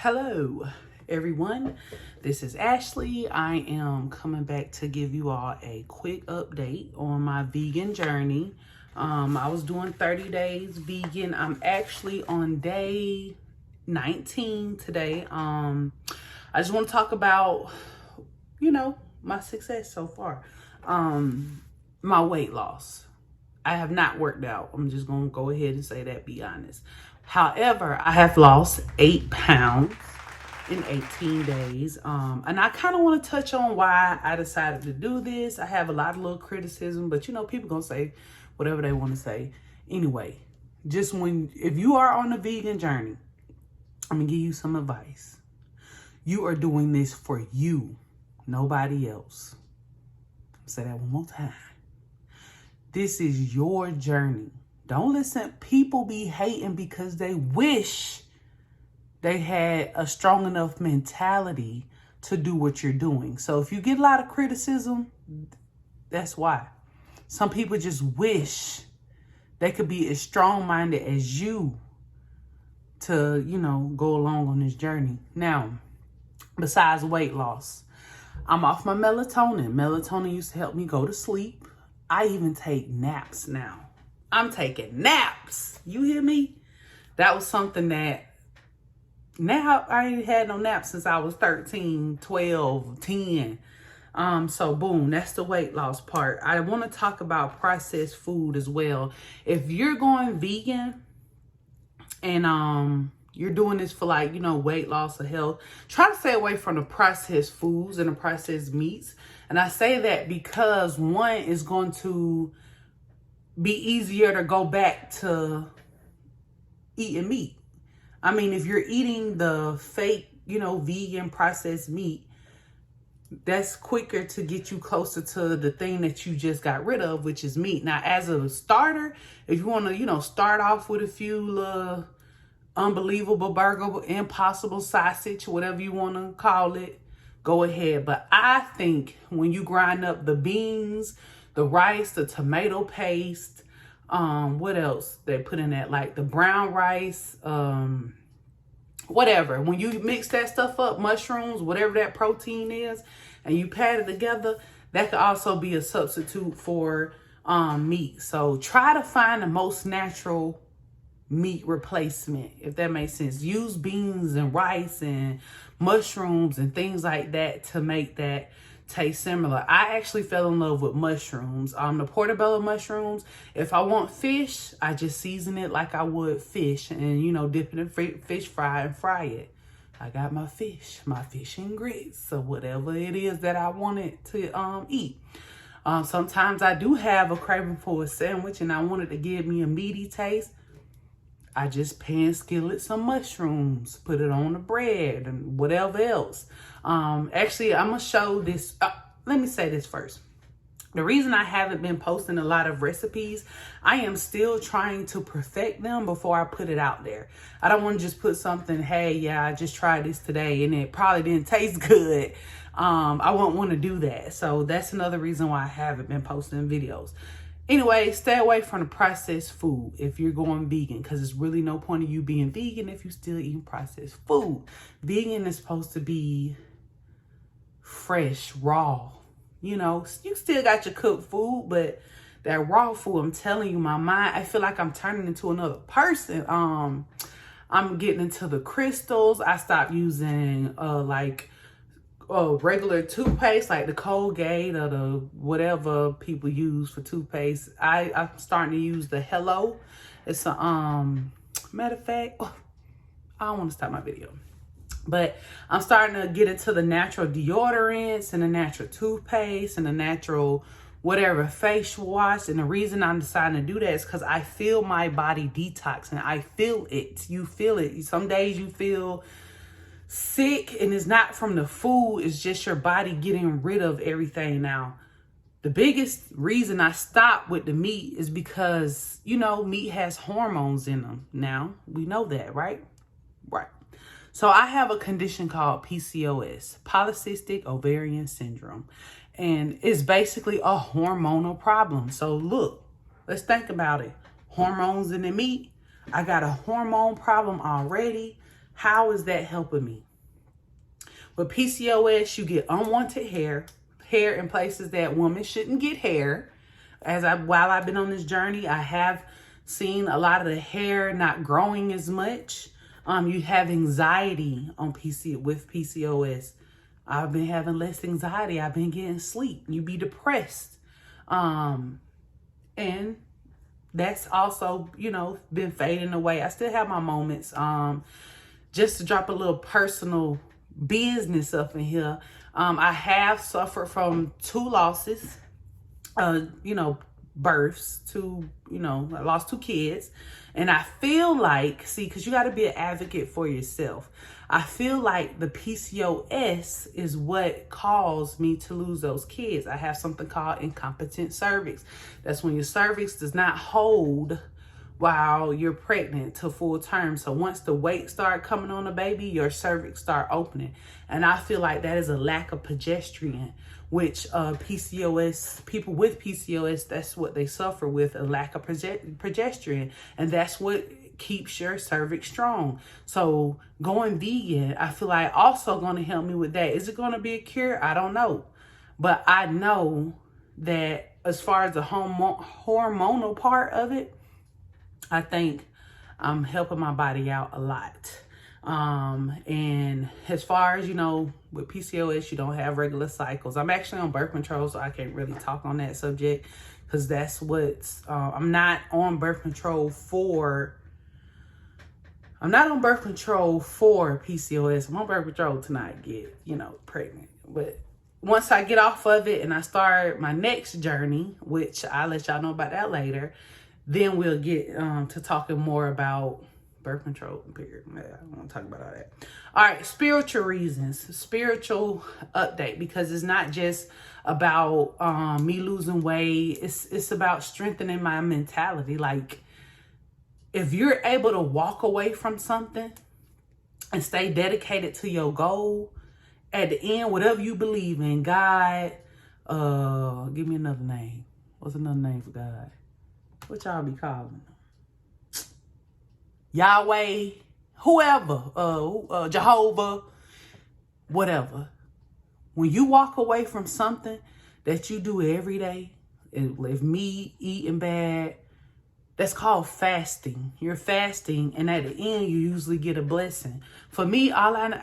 Hello everyone, this is Ashley. I am coming back to give you all a quick update on my vegan journey. I was doing 30 days vegan. I'm actually on day 19 today. I just want to talk about, my success so far. My weight loss. I have not worked out. I'm just going to go ahead and say that, be honest. However, I have lost 8 pounds in 18 days. And I kind of want to touch on why I decided to do this. I have a lot of little criticism, but people going to say whatever they want to say. Anyway, if you are on a vegan journey, I'm going to give you some advice. You are doing this for you, nobody else. I'll say that one more time. This is your journey. Don't listen. People be hating because they wish they had a strong enough mentality to do what you're doing. So if you get a lot of criticism, that's why. Some people just wish they could be as strong-minded as you to, go along on this journey. Now, besides weight loss, I'm off my melatonin. Melatonin used to help me go to sleep. I even take naps now. I'm taking naps. You hear me? That was something that now I ain't had no naps since I was 13, 12, 10. So boom, that's the weight loss part. I want to talk about processed food as well. If you're going vegan and you're doing this for weight loss or health, try to stay away from the processed foods and the processed meats. And I say that because one is going to be easier to go back to eating meat. I mean, if you're eating the fake, vegan processed meat, that's quicker to get you closer to the thing that you just got rid of, which is meat. Now, as a starter, if you want to, start off with a few unbelievable burger, impossible sausage, whatever you want to call it, go ahead. But I think when you grind up the beans, the rice, the tomato paste, what else they put in that, like the brown rice, whatever. When you mix that stuff up, mushrooms, whatever that protein is, and you pat it together, that could also be a substitute for meat. So try to find the most natural meat replacement, if that makes sense. Use beans and rice and mushrooms and things like that to make that taste similar. I actually fell in love with mushrooms. The portobello mushrooms. If I want fish, I just season it like I would fish and, dip it in fish fry and fry it. I got my fish and grits, so whatever it is that I wanted to eat. Sometimes I do have a craving for a sandwich and I wanted to give me a meaty taste. I just pan skillet some mushrooms, put it on the bread and whatever else. Actually, I'm going to show this. Let me say this first. The reason I haven't been posting a lot of recipes, I am still trying to perfect them before I put it out there. I don't want to just put something, hey, yeah, I just tried this today and it probably didn't taste good. I won't want to do that. So that's another reason why I haven't been posting videos. Anyway, stay away from the processed food if you're going vegan, because there's really no point of you being vegan if you're still eating processed food. Vegan is supposed to be fresh, raw. You still got your cooked food, but that raw food, I'm telling you, my mind, I feel like I'm turning into another person. I'm getting into the crystals. I stopped using regular toothpaste, like the Colgate or the whatever people use for toothpaste. I'm starting to use the Hello. It's a matter of fact, I don't want to stop my video, but I'm starting to get into the natural deodorants and the natural toothpaste and the natural whatever face wash. And the reason I'm deciding to do that is because I feel my body detoxing. I feel it. You feel it. Some days you feel sick and it's not from the food, it's just your body getting rid of everything. Now, the biggest reason I stopped with the meat is because, meat has hormones in them. Now, we know that, right? Right. So I have a condition called PCOS, polycystic ovarian syndrome, and it's basically a hormonal problem. So look, let's think about it. Hormones in the meat. I got a hormone problem already. How is that helping me? With PCOS, you get unwanted hair in places that women shouldn't get hair. While I've been on this journey, I have seen a lot of the hair not growing as much. You have anxiety with PCOS. I've been having less anxiety. I've been getting sleep. You be depressed. And that's also, been fading away. I still have my moments. Just to drop a little personal business up in here. I have suffered from 2 losses, births, I lost 2 kids. And I feel like, because you got to be an advocate for yourself. I feel like the PCOS is what caused me to lose those kids. I have something called incompetent cervix. That's when your cervix does not hold while you're pregnant to full term. So once the weight start coming on the baby, your cervix start opening. And I feel like that is a lack of progesterone, which PCOS, people with PCOS, that's what they suffer with, a lack of progesterone. And that's what keeps your cervix strong. So going vegan, I feel like also going to help me with that. Is it going to be a cure? I don't know. But I know that as far as the hormonal part of it, I think I'm helping my body out a lot. And as far as, with PCOS, you don't have regular cycles. I'm actually on birth control, so I can't really talk on that subject because that's what's, I'm not on birth control for PCOS. I'm on birth control to not get, pregnant. But once I get off of it and I start my next journey, which I'll let y'all know about that later, then we'll get to talking more about birth control. Period. I don't want to talk about all that. All right, spiritual reasons, spiritual update, because it's not just about me losing weight. It's about strengthening my mentality. Like, if you're able to walk away from something and stay dedicated to your goal, at the end, whatever you believe in, God, give me another name. What's another name for God? What y'all be calling them? Yahweh, whoever, Jehovah, whatever. When you walk away from something that you do every day, if me eating bad, that's called fasting. You're fasting, and at the end, you usually get a blessing. For me, I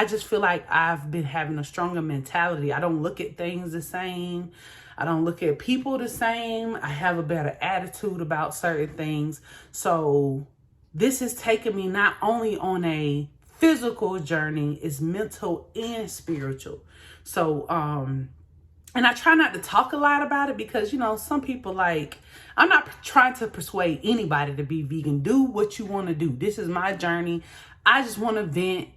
just feel like I've been having a stronger mentality. I don't look at things the same. I don't look at people the same. I have a better attitude about certain things. So this has taken me not only on a physical journey, it's mental and spiritual. So, and I try not to talk a lot about it because, some people I'm not trying to persuade anybody to be vegan. Do what you want to do. This is my journey. I just want to vent.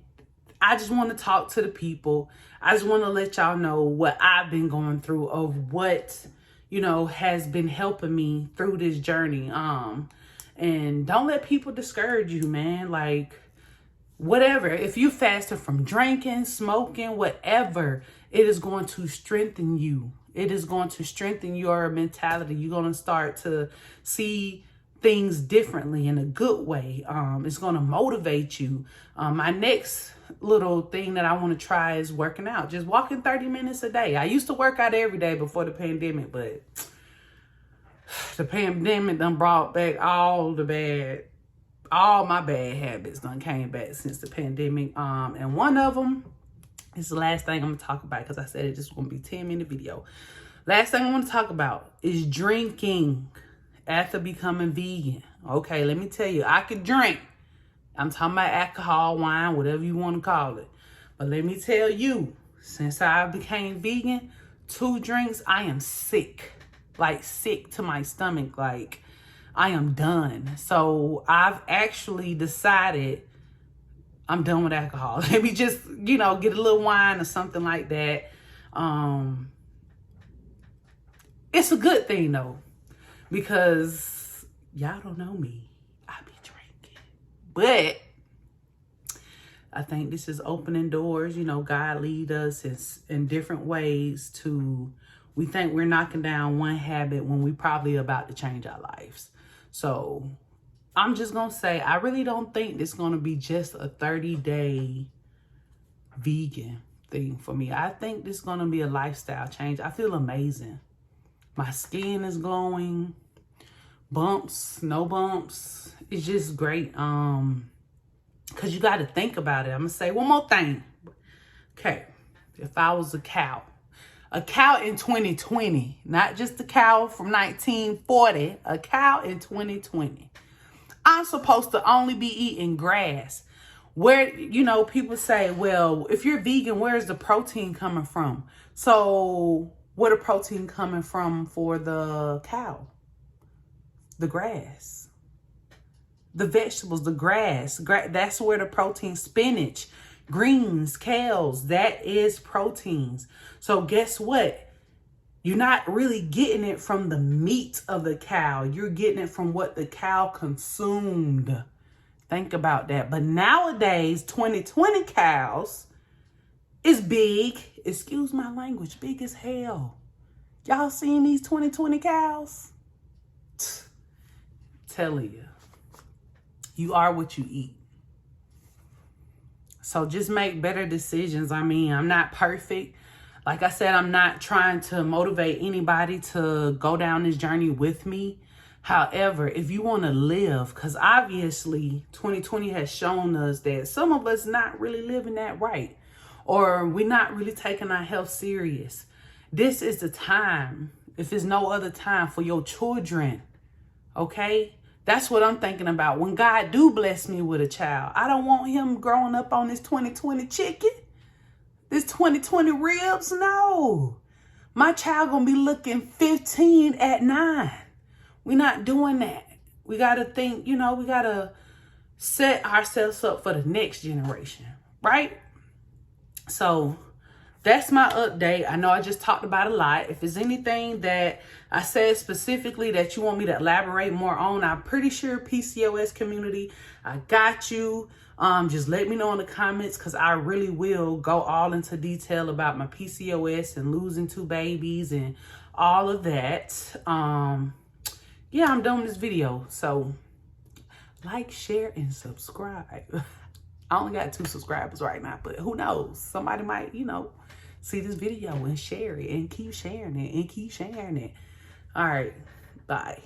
I just want to talk to the people. I just want to let y'all know what I've been going through, of what, has been helping me through this journey. And don't let people discourage you, man. Like, whatever. If you fasted from drinking, smoking, whatever, it is going to strengthen you. It is going to strengthen your mentality. You're going to start to see things differently in a good way. It's going to motivate you. My next little thing that I want to try is working out. Just walking 30 minutes a day. I used to work out every day before the pandemic, but the pandemic done brought back all my bad habits done came back since the pandemic. And one of them is the last thing I'm going to talk about, because I said it just going to be a 10-minute video. Last thing I want to talk about is drinking after becoming vegan. Okay, let me tell you, I could drink. I'm talking about alcohol, wine, whatever you want to call it. But let me tell you, since I became vegan, 2 drinks, I am sick. Like, sick to my stomach. Like, I am done. So I've actually decided I'm done with alcohol. Let me just, get a little wine or something like that. It's a good thing though, because y'all don't know me. I be drinking. But I think this is opening doors. God lead us in different ways to, we think we're knocking down one habit when we probably about to change our lives. So I'm just going to say, I really don't think this is going to be just a 30-day vegan thing for me. I think this is going to be a lifestyle change. I feel amazing. My skin is glowing. Bumps, no bumps. It's just great. Because you got to think about it. I'm going to say one more thing. Okay. If I was a cow in 2020, not just a cow from 1940, a cow in 2020. I'm supposed to only be eating grass. Where, you know, people say, well, if you're vegan, where's the protein coming from? So where the protein coming from for the cow? The grass, the vegetables, the grass. That's where the protein, spinach, greens, kales, that is proteins. So guess what? You're not really getting it from the meat of the cow. You're getting it from what the cow consumed. Think about that. But nowadays, 2020 cows is big. Excuse my language, big as hell. Y'all seen these 2020 cows? Telling you, you are what you eat. So just make better decisions. I mean, I'm not perfect. Like I said, I'm not trying to motivate anybody to go down this journey with me. However, if you want to live, because obviously 2020 has shown us that some of us not really living that right, or we're not really taking our health serious. This is the time, if it's no other time, for your children. Okay? That's what I'm thinking about. When God do bless me with a child, I don't want him growing up on this 2020 chicken, this 2020 ribs. No. My child gonna be looking 15 at 9. We're not doing that. We gotta think, you know, we gotta set ourselves up for the next generation, right? So that's my update. I know I just talked about a lot. If there's anything that I said specifically that you want me to elaborate more on, I'm pretty sure PCOS community, I got you. Just let me know in the comments, because I really will go all into detail about my PCOS and losing 2 babies and all of that. Yeah, I'm done with this video. So like, share, and subscribe. I only got 2 subscribers right now, but who knows? Somebody might, you know, see this video and share it and keep sharing it and keep sharing it. All right. Bye.